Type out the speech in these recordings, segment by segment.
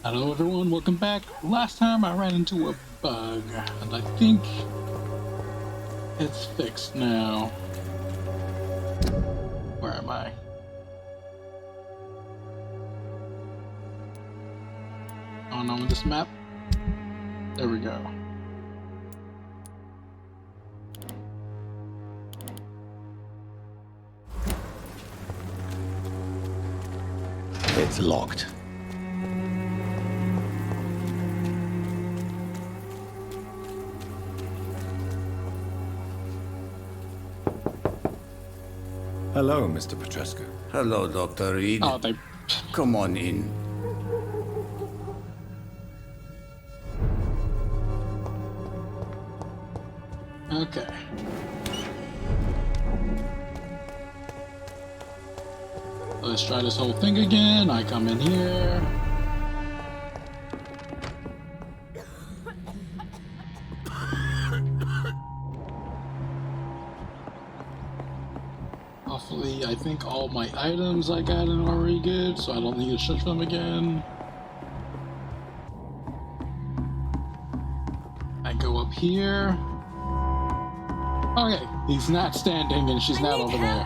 Hello everyone, welcome back. Last time I ran into a bug, and I think it's fixed now. Where am I? Oh no, on this map? There we go. It's locked. Hello, Mr. Petrescu. Hello, Dr. Reed. Oh, they... Come on in. Okay. Let's try this whole thing again. I come in here. Hopefully, I think all my items I got are already good, so I don't need to search them again. I go up here. Okay, he's not standing and she's not over there.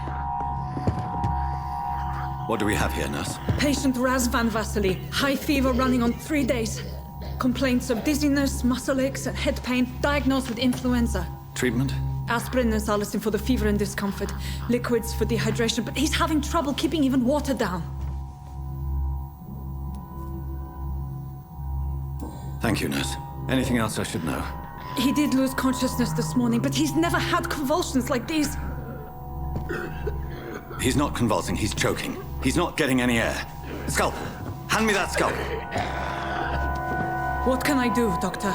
What do we have here, nurse? Patient Raz Van Vasily, high fever running on 3 days. Complaints of dizziness, muscle aches, and head pain, diagnosed with influenza. Treatment? Aspirin and salicin for the fever and discomfort, liquids for dehydration, but he's having trouble keeping even water down. Thank you, nurse. Anything else I should know? He did lose consciousness this morning, but he's never had convulsions like these. He's not convulsing, he's choking. He's not getting any air. Scalpel! Hand me that scalpel! What can I do, Doctor?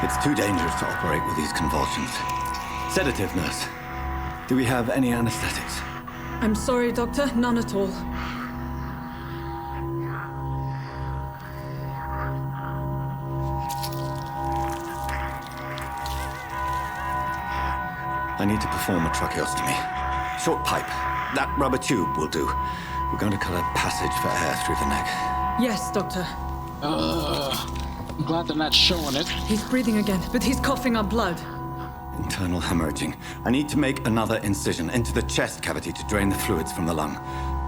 It's too dangerous to operate with these convulsions. Sedative, nurse. Do we have any anesthetics? I'm sorry, Doctor, none at all. I need to perform a tracheostomy. Short pipe. That rubber tube will do. We're going to cut a passage for air through the neck. Yes, Doctor. I'm glad they're not showing it. He's breathing again, but he's coughing up blood. Internal hemorrhaging. I need to make another incision into the chest cavity to drain the fluids from the lung.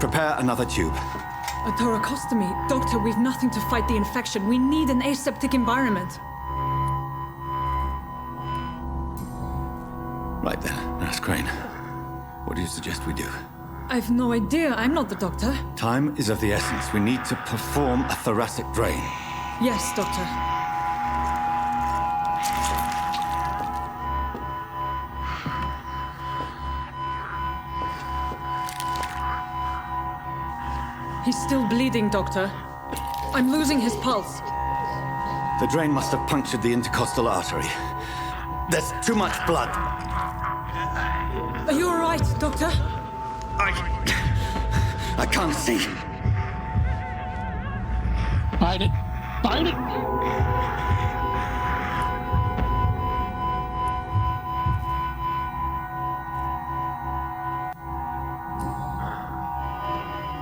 Prepare another tube. A thoracostomy. Doctor, we've nothing to fight the infection. We need an aseptic environment. Right then, Nurse Crane. What do you suggest we do? I've no idea. I'm not the doctor. Time is of the essence. We need to perform a thoracic drain. Yes, Doctor. He's still bleeding, Doctor. I'm losing his pulse. The drain must have punctured the intercostal artery. There's too much blood. Are you all right, Doctor? I can't see. Fight it! Fight it!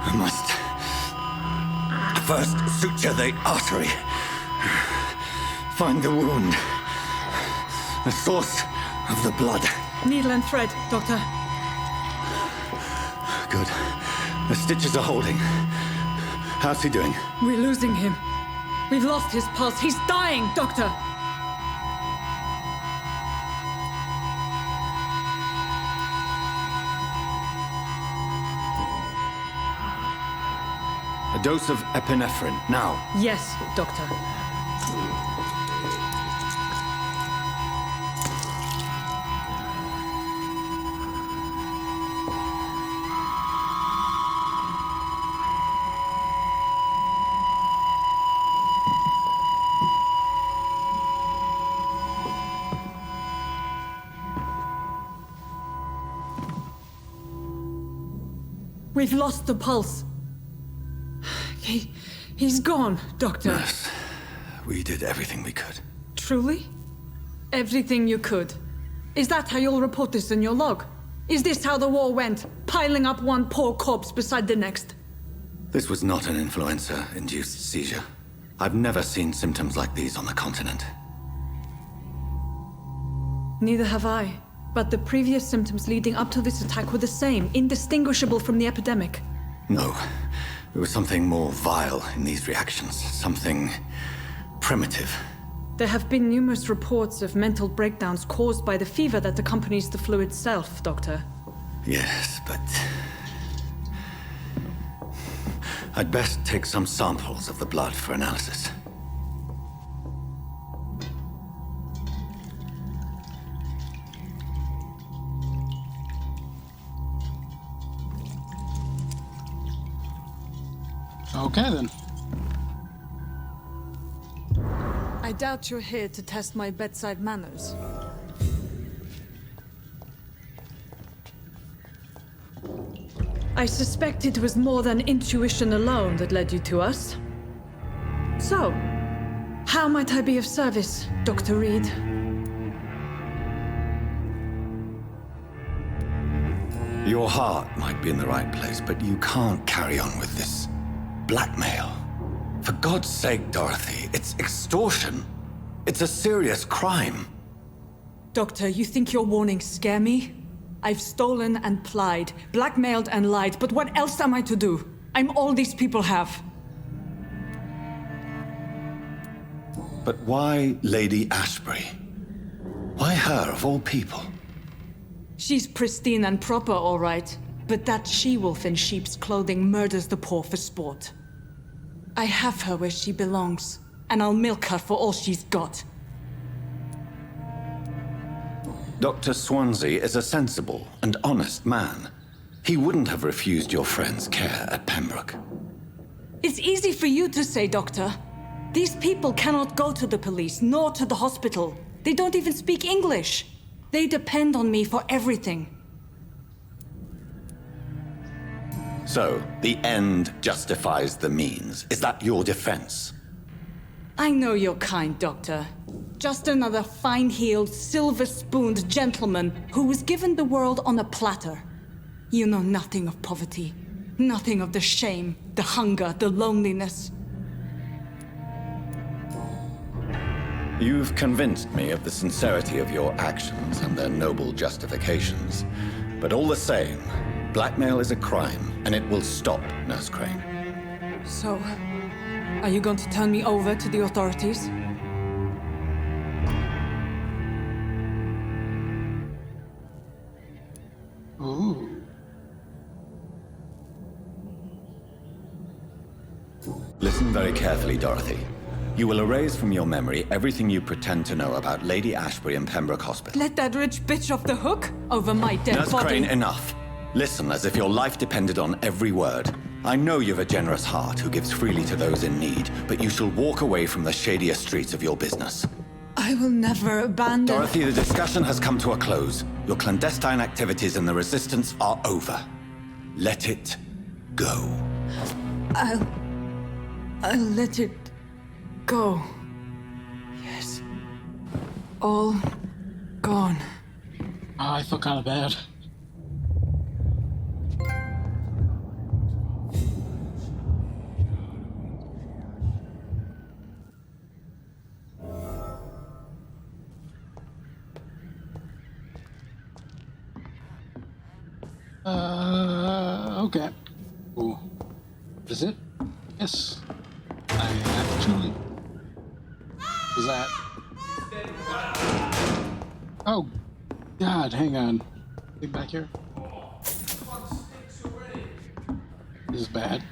I must first suture the artery. Find the wound. The source of the blood. Needle and thread, Doctor. Good. The stitches are holding. How's he doing? We're losing him. We've lost his pulse. He's dying, Doctor. A dose of epinephrine, now. Yes, Doctor. We've lost the pulse. He's gone, Doctor. Nurse, we did everything we could. Truly? Everything you could. Is that how you'll report this in your log? Is this how the war went? Piling up one poor corpse beside the next? This was not an influenza-induced seizure. I've never seen symptoms like these on the continent. Neither have I. But the previous symptoms leading up to this attack were the same, indistinguishable from the epidemic. No. There was something more vile in these reactions. Something primitive. There have been numerous reports of mental breakdowns caused by the fever that accompanies the flu itself, Doctor. Yes, but... I'd best take some samples of the blood for analysis. Okay, then. I doubt you're here to test my bedside manners. I suspect it was more than intuition alone that led you to us. So, how might I be of service, Dr. Reed? Your heart might be in the right place, but you can't carry on with this blackmail. For God's sake, Dorothy, it's extortion. It's a serious crime. Doctor, you think your warnings scare me? I've stolen and plied, blackmailed and lied, but what else am I to do? I'm all these people have. But why Lady Ashbury? Why her, of all people? She's pristine and proper, all right. But that she-wolf in sheep's clothing murders the poor for sport. I have her where she belongs, and I'll milk her for all she's got. Dr. Swansea is a sensible and honest man. He wouldn't have refused your friend's care at Pembroke. It's easy for you to say, Doctor. These people cannot go to the police, nor to the hospital. They don't even speak English. They depend on me for everything. So, the end justifies the means. Is that your defense? I know you're kind, Doctor. Just another fine-heeled, silver-spooned gentleman who was given the world on a platter. You know nothing of poverty. Nothing of the shame, the hunger, the loneliness. You've convinced me of the sincerity of your actions and their noble justifications. But all the same, blackmail is a crime, and it will stop, Nurse Crane. So, are you going to turn me over to the authorities? Ooh. Listen very carefully, Dorothy. You will erase from your memory everything you pretend to know about Lady Ashbury and Pembroke Hospital. Let that rich bitch off the hook over my dead Nurse body. Crane, enough. Listen as if your life depended on every word. I know you've a generous heart who gives freely to those in need, but you shall walk away from the shadier streets of your business. I will never abandon... Dorothy, the discussion has come to a close. Your clandestine activities in the Resistance are over. Let it go. I'll let it go. Yes. All gone. Oh, I feel kind of bad. Okay. Ooh. Is it? Yes. I actually... Was that... Oh, God, hang on. Get back here. This is bad.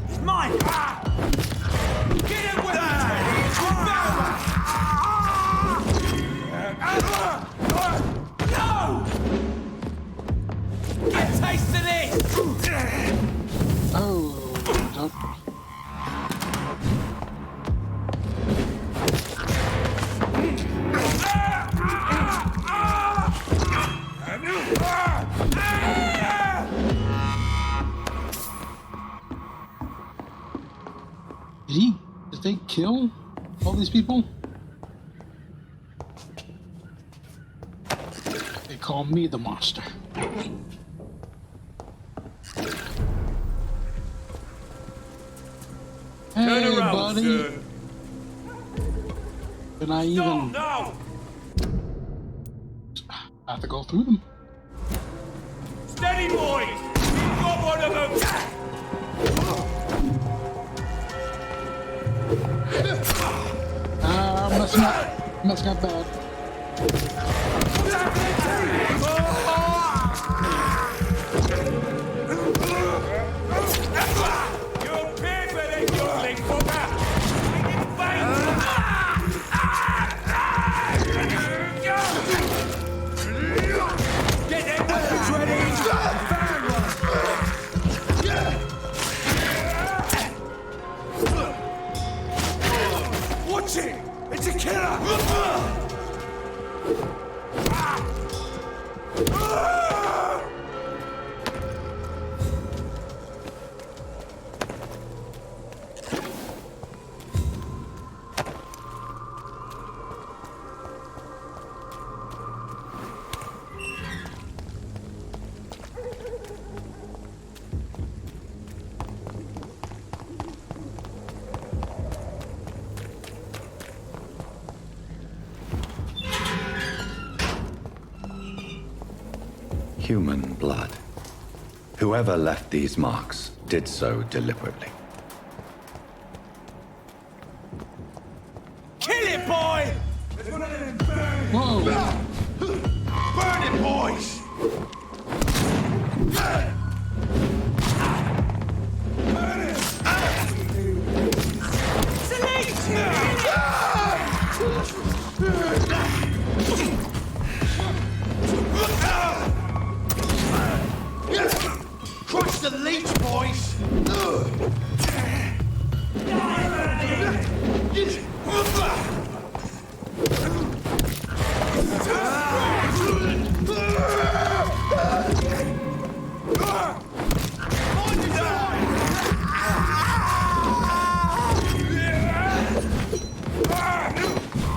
It's mine! Get it with No! Get a taste of this! Oh, don't... kill all these people? They call me the monster. Hey, Turn around, buddy. sir. Can I Stop even now! have to go through them? Steady, boys! We've got one of them! Messing up bad. You'll pay for this, you little fucker! Get them weapons ready! Watch it! It's a killer! Human blood. Whoever left these marks did so deliberately. Kill it, boy! Whoa! Burn it, boys! Crush the leech, boys!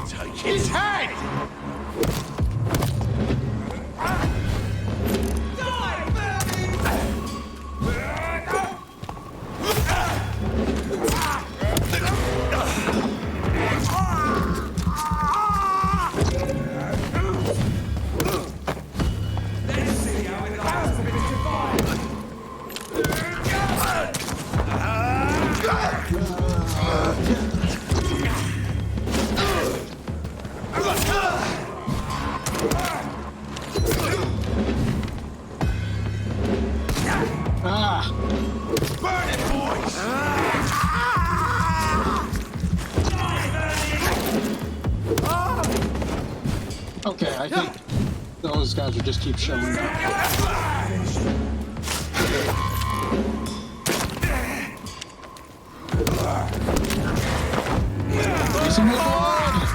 Take his head! Ah! Burn it, boys! Okay, I think those guys will just keep showing up. Need some more blood!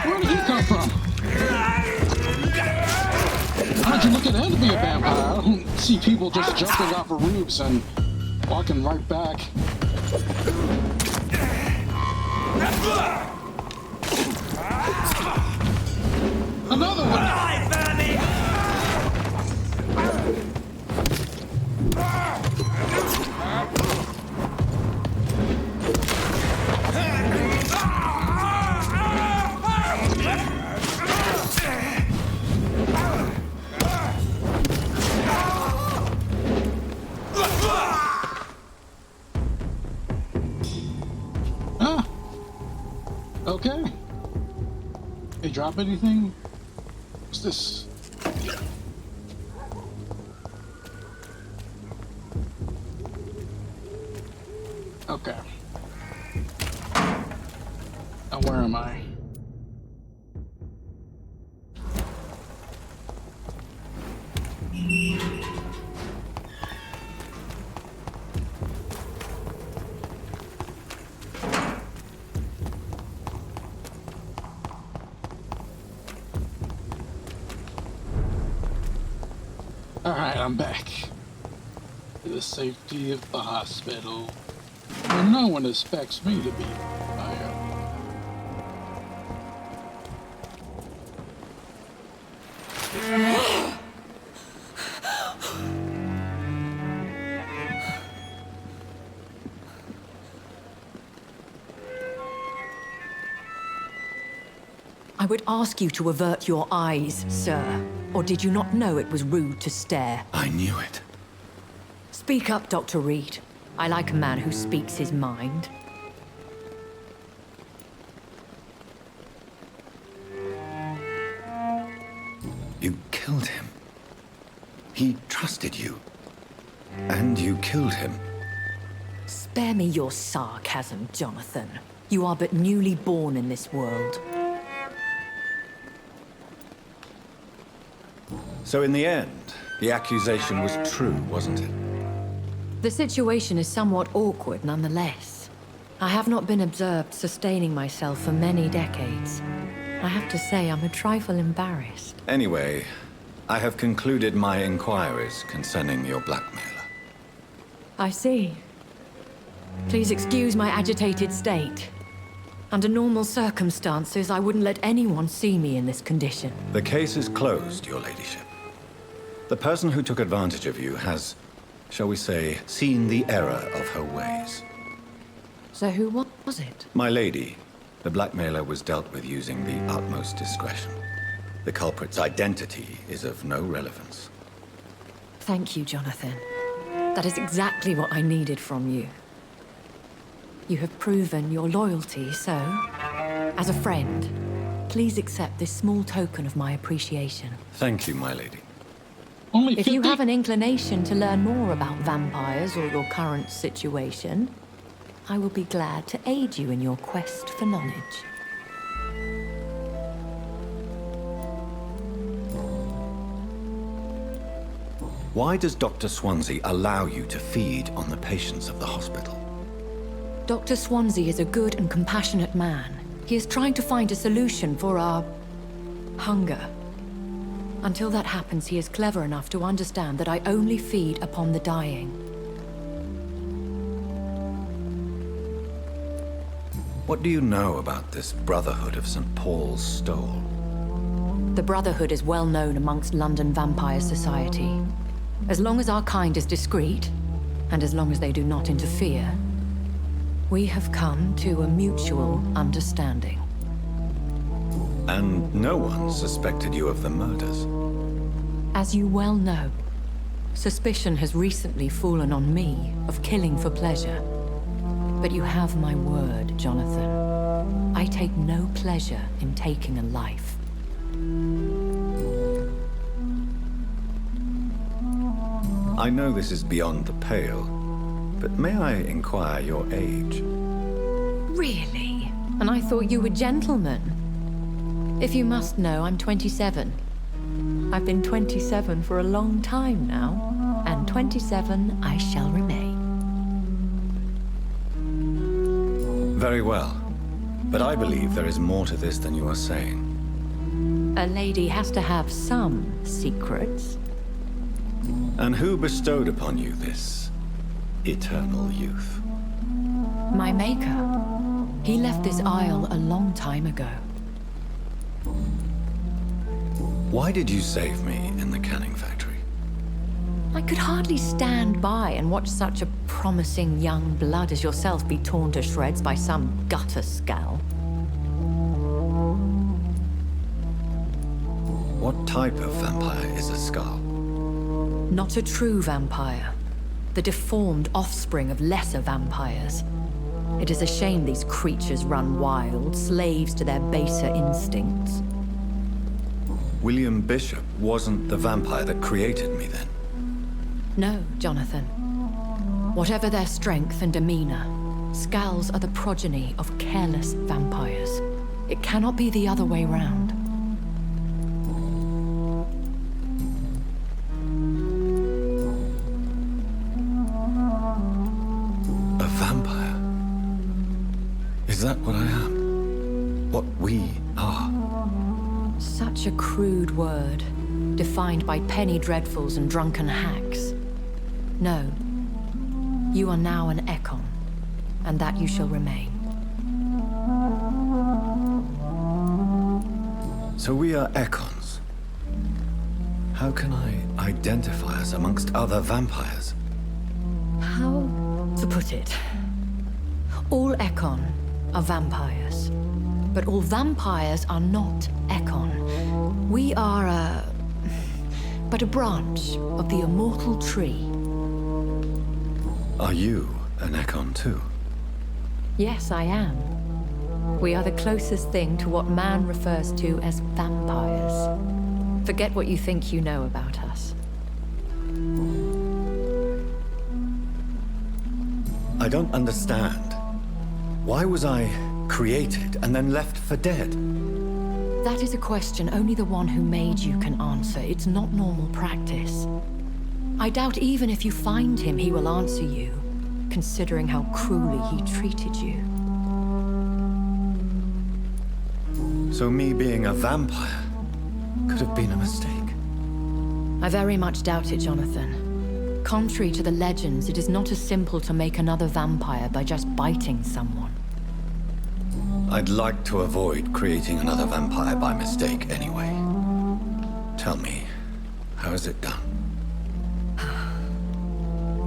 Where did he come from? How'd you look at him to be a vampire? I don't see people just jumping off of roofs and walking right back. Another one! Ah! Okay. They drop anything? What's this? Okay. Now where am I? I'm back. To the safety of the hospital, where no one expects me to be fired. I would ask you to avert your eyes, sir. Or did you not know it was rude to stare? I knew it. Speak up, Dr. Reed. I like a man who speaks his mind. You killed him. He trusted you. And you killed him. Spare me your sarcasm, Jonathan. You are but newly born in this world. So in the end, the accusation was true, wasn't it? The situation is somewhat awkward nonetheless. I have not been observed sustaining myself for many decades. I have to say I'm a trifle embarrassed. Anyway, I have concluded my inquiries concerning your blackmailer. I see. Please excuse my agitated state. Under normal circumstances, I wouldn't let anyone see me in this condition. The case is closed, your ladyship. The person who took advantage of you has, shall we say, seen the error of her ways. So who was it? My lady, the blackmailer was dealt with using the utmost discretion. The culprit's identity is of no relevance. Thank you, Jonathan. That is exactly what I needed from you. You have proven your loyalty, so, as a friend, please accept this small token of my appreciation. Thank you, my lady. Only If 50? you have an inclination to learn more about vampires or your current situation, I will be glad to aid you in your quest for knowledge. Why does Dr. Swansea allow you to feed on the patients of the hospital? Dr. Swansea is a good and compassionate man. He is trying to find a solution for our hunger. Until that happens, he is clever enough to understand that I only feed upon the dying. What do you know about this Brotherhood of St. Paul's Stole? The Brotherhood is well known amongst London Vampire Society. As long as our kind is discreet, and as long as they do not interfere, we have come to a mutual understanding. And no one suspected you of the murders. As you well know, suspicion has recently fallen on me of killing for pleasure. But you have my word, Jonathan. I take no pleasure in taking a life. I know this is beyond the pale, but may I inquire your age? Really? And I thought you were gentlemen. If you must know, I'm 27. I've been 27 for a long time now, and 27 I shall remain. Very well, but I believe there is more to this than you are saying. A lady has to have some secrets. And who bestowed upon you this eternal youth? My maker. He left this isle a long time ago. Why did you save me in the canning factory? I could hardly stand by and watch such a promising young blood as yourself be torn to shreds by some gutter scowl. What type of vampire is a skull? Not a true vampire. The deformed offspring of lesser vampires. It is a shame these creatures run wild, slaves to their baser instincts. William Bishop wasn't the vampire that created me then. No, Jonathan. Whatever their strength and demeanor, Scowls are the progeny of careless vampires. It cannot be the other way round. A vampire? Is that what I am? What we are? Such a crude word. defined by penny dreadfuls and drunken hacks. No. You are now an Ekon, and that you shall remain. So we are Ekons. How can I identify us amongst other vampires? How to put it? All Ekon are vampires. But all vampires are not Ekon. We are but a branch of the immortal tree. Are you an Ekon too? Yes, I am. We are the closest thing to what man refers to as vampires. Forget what you think you know about us. I don't understand. Why was I created and then left for dead? That is a question only the one who made you can answer. It's not normal practice. I doubt even if you find him, he will answer you, considering how cruelly he treated you. So me being a vampire could have been a mistake. I very much doubt it, Jonathan. Contrary to the legends, it is not as simple to make another vampire by just biting someone. I'd like to avoid creating another vampire by mistake anyway. Tell me, how is it done?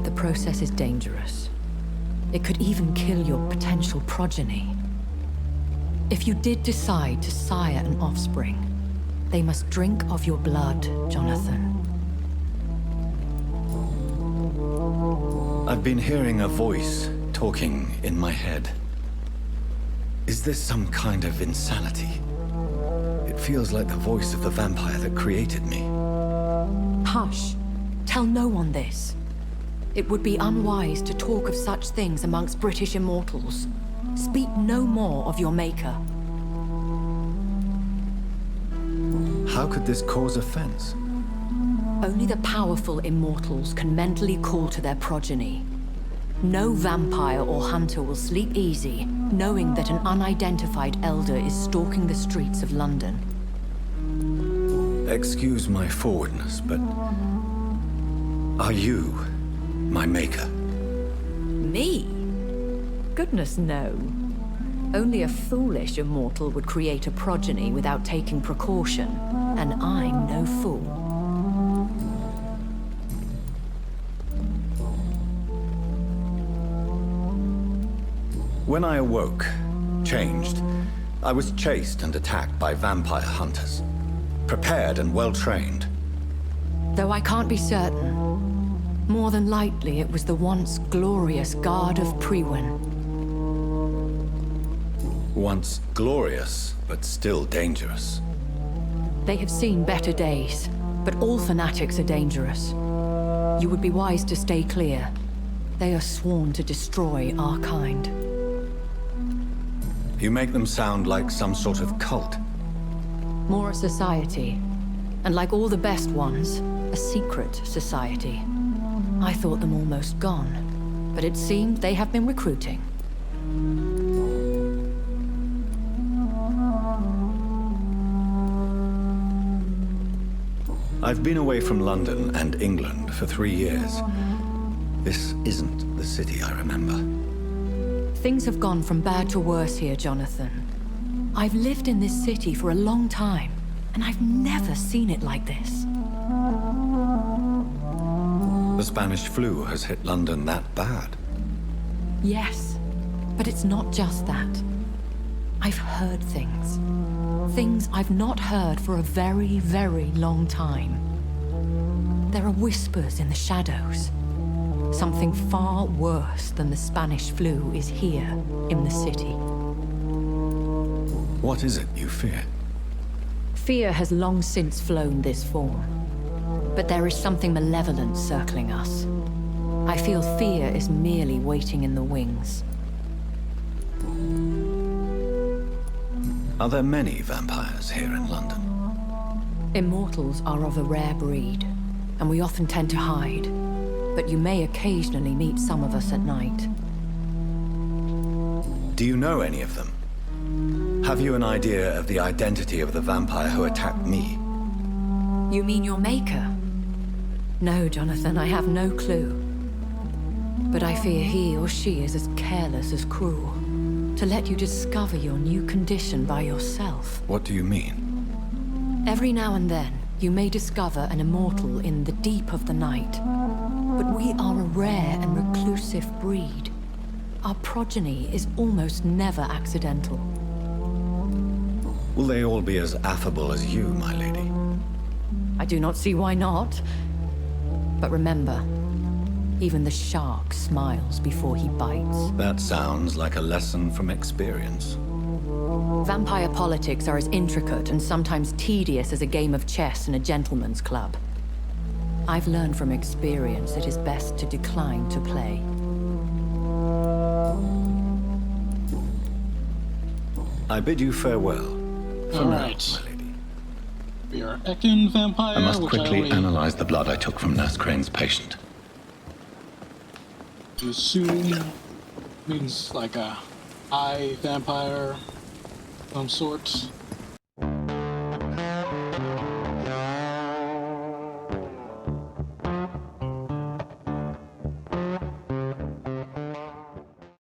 The process is dangerous. It could even kill your potential progeny. If you did decide to sire an offspring, they must drink of your blood, Jonathan. I've been hearing a voice talking in my head. Is this some kind of insanity? It feels like the voice of the vampire that created me. Hush. Tell no one this. It would be unwise to talk of such things amongst British immortals. Speak no more of your maker. How could this cause offense? Only the powerful immortals can mentally call to their progeny. No vampire or hunter will sleep easy, knowing that an unidentified elder is stalking the streets of London. Excuse my forwardness, but are you my maker? Me? Goodness, no. Only a foolish immortal would create a progeny without taking precaution, and I'm no fool. When I awoke, changed, I was chased and attacked by vampire hunters. Prepared and well-trained. Though I can't be certain, more than likely it was the once glorious Guard of Priwen. Once glorious, but still dangerous. They have seen better days, but all fanatics are dangerous. You would be wise to stay clear. They are sworn to destroy our kind. You make them sound like some sort of cult. More a society, and like all the best ones, a secret society. I thought them almost gone, but it seemed they have been recruiting. I've been away from London and England for 3 years. This isn't the city I remember. Things have gone from bad to worse here, Jonathan. I've lived in this city for a long time, and I've never seen it like this. The Spanish flu has hit London that bad. Yes, but it's not just that. I've heard things. Things I've not heard for a very, very long time. There are whispers in the shadows. Something far worse than the Spanish flu is here in the city. What is it you fear? Fear has long since flown this form. But there is something malevolent circling us. I feel fear is merely waiting in the wings. Are there many vampires here in London? Immortals are of a rare breed, and we often tend to hide. But you may occasionally meet some of us at night. Do you know any of them? Have you an idea of the identity of the vampire who attacked me? You mean your maker? No, Jonathan, I have no clue. But I fear he or she is as careless as cruel. To let you discover your new condition by yourself. What do you mean? Every now and then, you may discover an immortal in the deep of the night. But we are a rare and reclusive breed. Our progeny is almost never accidental. Will they all be as affable as you, my lady? I do not see why not. But remember, even the shark smiles before he bites. That sounds like a lesson from experience. Vampire politics are as intricate and sometimes tedious as a game of chess in a gentleman's club. I've learned from experience it is best to decline to play. I bid you farewell. For All now, right. my lady. We are Ekin Vampire, I must which quickly only analyze the blood I took from Nurse Crane's patient. assume means like a eye vampire of some sort.